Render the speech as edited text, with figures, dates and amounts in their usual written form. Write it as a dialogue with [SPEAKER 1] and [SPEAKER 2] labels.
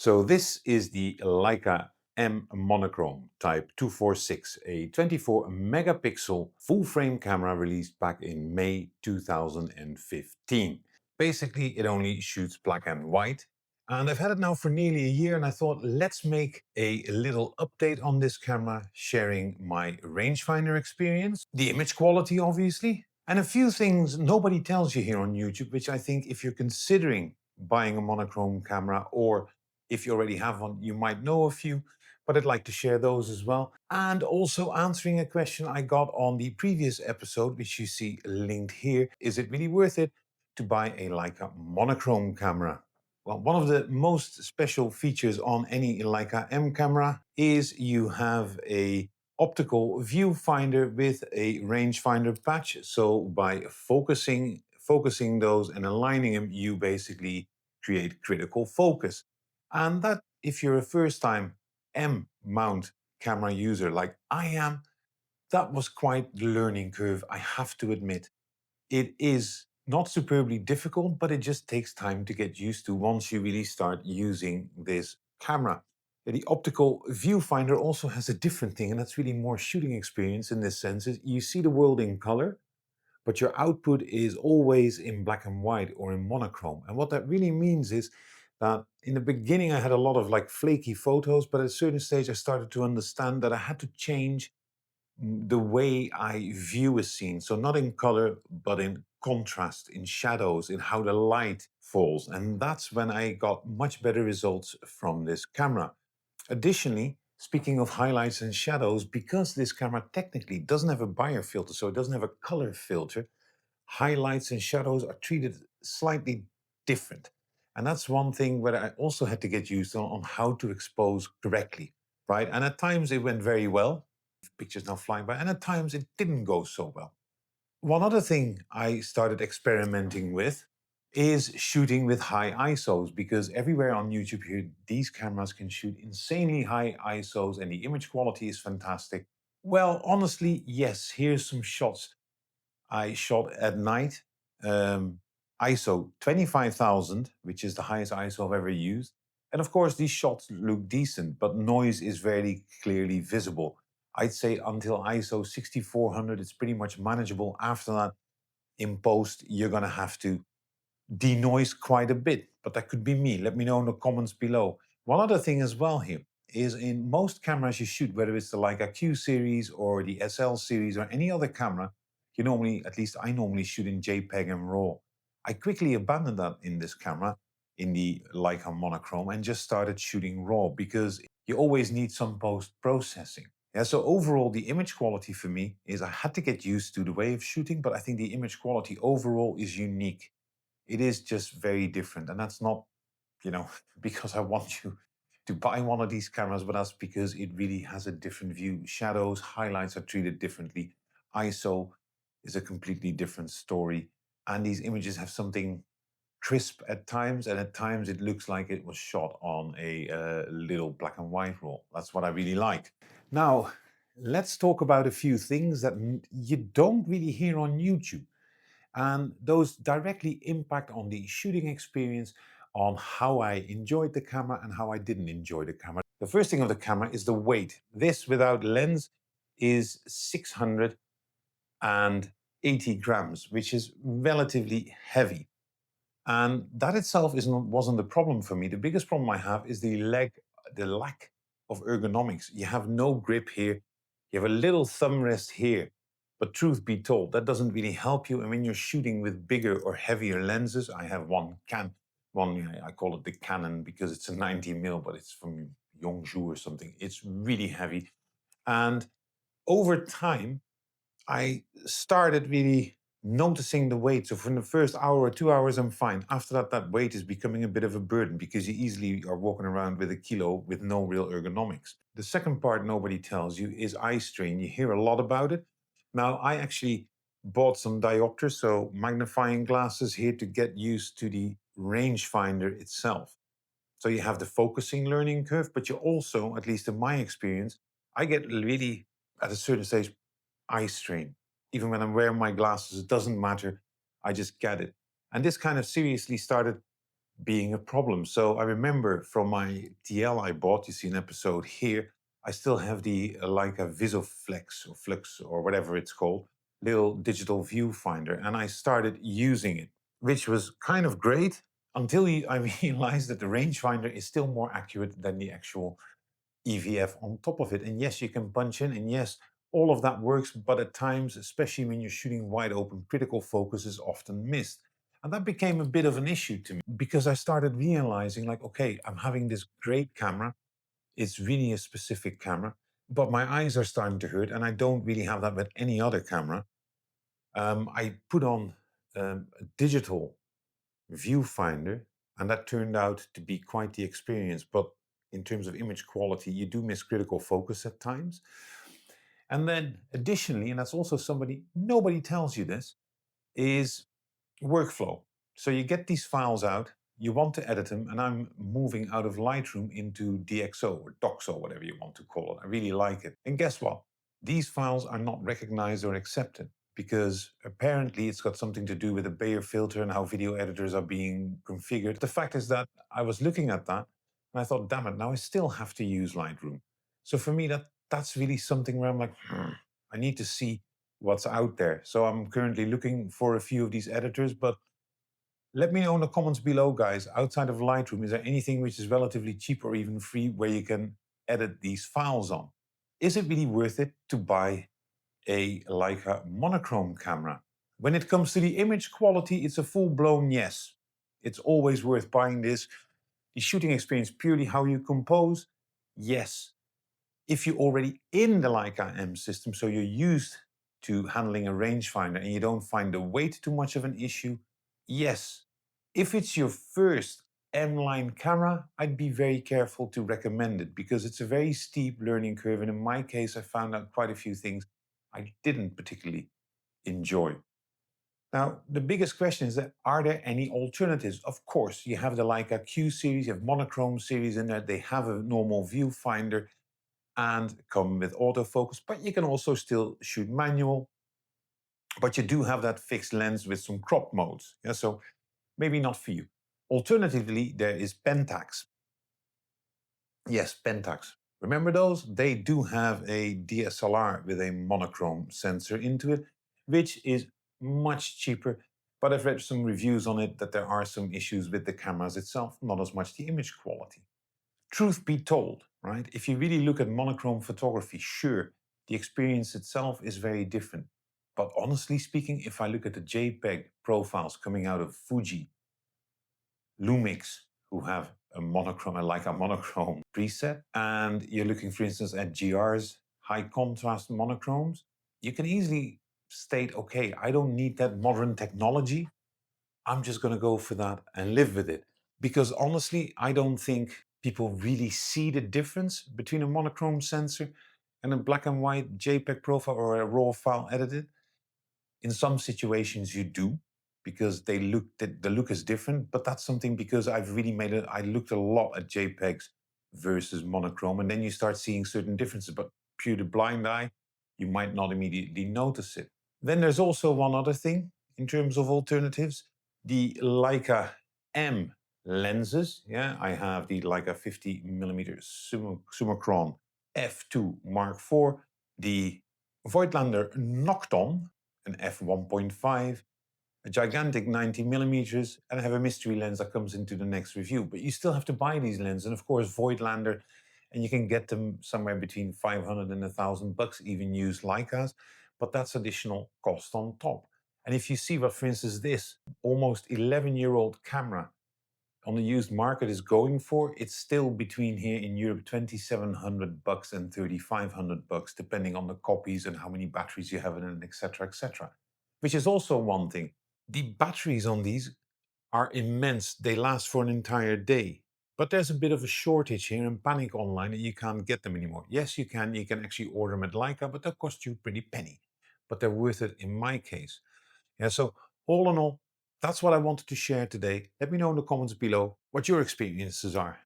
[SPEAKER 1] So this is the Leica M Monochrome Type 246, a 24 megapixel full-frame camera released back in May 2015. Basically, it only shoots black and white. And I've had it now for nearly a year, and I thought, let's make a little update on this camera, sharing my rangefinder experience, the image quality, obviously, and a few things nobody tells you here on YouTube, which I think if you're considering buying a monochrome camera, or if you already have one, you might know a few, but I'd like to share those as well. And also answering a question I got on the previous episode, which you see linked here. Is it really worth it to buy a Leica monochrome camera? Well, one of the most special features on any Leica M camera is you have a optical viewfinder with a rangefinder patch. So by focusing those and aligning them, you basically create critical focus. And that, if you're a first-time M mount camera user like I am, that was quite the learning curve, I have to admit. It is not superbly difficult, but it just takes time to get used to once you really start using this camera. The optical viewfinder also has a different thing, and that's really more shooting experience in this sense. Is you see the world in color, but your output is always in black and white or in monochrome. And what that really means is that in the beginning I had a lot of like flaky photos, but at a certain stage I started to understand that I had to change the way I view a scene. So not in color, but in contrast, in shadows, in how the light falls. And that's when I got much better results from this camera. Additionally, speaking of highlights and shadows, because this camera technically doesn't have a Bayer filter, so it doesn't have a color filter, highlights and shadows are treated slightly different. And that's one thing where I also had to get used on how to expose correctly, right? And at times it went very well, pictures now flying by, and at times it didn't go so well. One other thing I started experimenting with is shooting with high ISOs, because everywhere on YouTube here, these cameras can shoot insanely high ISOs and the image quality is fantastic. Well, honestly, yes, here's some shots I shot at night. ISO 25,000, which is the highest ISO I've ever used. And of course, these shots look decent, but noise is very clearly visible. I'd say until ISO 6400, it's pretty much manageable. After that, in post, you're going to have to denoise quite a bit, but that could be me. Let me know in the comments below. One other thing as well here is in most cameras you shoot, whether it's the Leica Q series or the SL series or any other camera, you normally, at least I normally shoot in JPEG and RAW. I quickly abandoned that in this camera, in the Leica Monochrome, and just started shooting RAW because you always need some post-processing. Yeah, so overall, the image quality for me is I had to get used to the way of shooting, but I think the image quality overall is unique. It is just very different. And that's not, because I want you to buy one of these cameras, but that's because it really has a different view. Shadows, highlights are treated differently. ISO is a completely different story. And these images have something crisp at times, and at times it looks like it was shot on a little black and white roll. That's what I really like. Now, let's talk about a few things that you don't really hear on YouTube. And those directly impact on the shooting experience, on how I enjoyed the camera and how I didn't enjoy the camera. The first thing of the camera is the weight. This without lens is 680 grams, which is relatively heavy. And that itself wasn't the problem for me. The biggest problem I have is the lack of ergonomics. You have no grip here. You have a little thumb rest here. But truth be told, that doesn't really help you. And when you're shooting with bigger or heavier lenses, I have one, I call it the Canon because it's a 90mm, but it's from Yongzhou or something. It's really heavy. And over time, I started really noticing the weight. So from the first hour or 2 hours, I'm fine. After that, that weight is becoming a bit of a burden because you easily are walking around with a kilo with no real ergonomics. The second part nobody tells you is eye strain. You hear a lot about it. Now, I actually bought some diopters, so magnifying glasses here to get used to the rangefinder itself. So you have the focusing learning curve, but you also, at least in my experience, I get really, at a certain stage, eye strain. Even when I'm wearing my glasses, it doesn't matter. I just get it. And this kind of seriously started being a problem. So I remember from my TL I bought, you see an episode here, I still have the Leica Visoflex or Flux or whatever it's called, little digital viewfinder, and I started using it, which was kind of great until I realized that the rangefinder is still more accurate than the actual EVF on top of it. And yes, you can punch in, and yes, all of that works, but at times, especially when you're shooting wide open, critical focus is often missed. And that became a bit of an issue to me because I started realizing, like, okay, I'm having this great camera. It's really a specific camera, but my eyes are starting to hurt, and I don't really have that with any other camera. I put on a digital viewfinder, and that turned out to be quite the experience. But in terms of image quality, you do miss critical focus at times. And then additionally, and that's also nobody tells you this, is workflow. So you get these files out, you want to edit them, and I'm moving out of Lightroom into DxO or DoxO, whatever you want to call it. I really like it. And guess what? These files are not recognized or accepted because apparently it's got something to do with the Bayer filter and how video editors are being configured. The fact is that I was looking at that and I thought, damn it, now I still have to use Lightroom. So for me, that's really something where I'm like, I need to see what's out there. So I'm currently looking for a few of these editors, but let me know in the comments below, guys, outside of Lightroom, is there anything which is relatively cheap or even free where you can edit these files on? Is it really worth it to buy a Leica monochrome camera? When it comes to the image quality, it's a full-blown yes. It's always worth buying this. The shooting experience, purely how you compose, yes. If you're already in the Leica M system, so you're used to handling a rangefinder and you don't find the weight too much of an issue, yes. If it's your first M-line camera, I'd be very careful to recommend it because it's a very steep learning curve. And in my case, I found out quite a few things I didn't particularly enjoy. Now, the biggest question is that, are there any alternatives? Of course, you have the Leica Q series, you have monochrome series in there. They have a normal viewfinder and come with autofocus, but you can also still shoot manual. But you do have that fixed lens with some crop modes. Yeah, so maybe not for you. Alternatively, there is Pentax. Yes, Pentax. Remember those? They do have a DSLR with a monochrome sensor into it, which is much cheaper. But I've read some reviews on it that there are some issues with the cameras itself, not as much the image quality. Truth be told, right? If you really look at monochrome photography, sure, the experience itself is very different. But honestly speaking, if I look at the JPEG profiles coming out of Fuji, Lumix, who have a monochrome, like a monochrome preset, and you're looking, for instance, at GR's high contrast monochromes, you can easily state, okay, I don't need that modern technology. I'm just going to go for that and live with it. Because honestly, I don't think people really see the difference between a monochrome sensor and a black and white JPEG profile or a raw file edited. In some situations you do, because the look is different, but that's something because I've really made it. I looked a lot at JPEGs versus monochrome, and then you start seeing certain differences, but pure the blind eye, you might not immediately notice it. Then there's also one other thing in terms of alternatives, the Leica M lenses. Yeah, I have the Leica 50mm Summicron f2 Mark IV, the Voigtlander Nocton, an f1.5, a gigantic 90mm, and I have a mystery lens that comes into the next review. But you still have to buy these lenses, and of course Voigtlander, and you can get them somewhere between 500 and $1,000, even used Leicas, but that's additional cost on top. And if you see what, for instance, this almost 11-year-old camera on the used market is going for, it's still between here in Europe $2,700 and $3,500, depending on the copies and how many batteries you have in it, etc., etc. Which is also one thing. The batteries on these are immense. They last for an entire day. But there's a bit of a shortage here and panic online and you can't get them anymore. Yes, you can. You can actually order them at Leica, but that costs you a pretty penny. But they're worth it in my case. Yeah, so all in all, that's what I wanted to share today. Let me know in the comments below what your experiences are.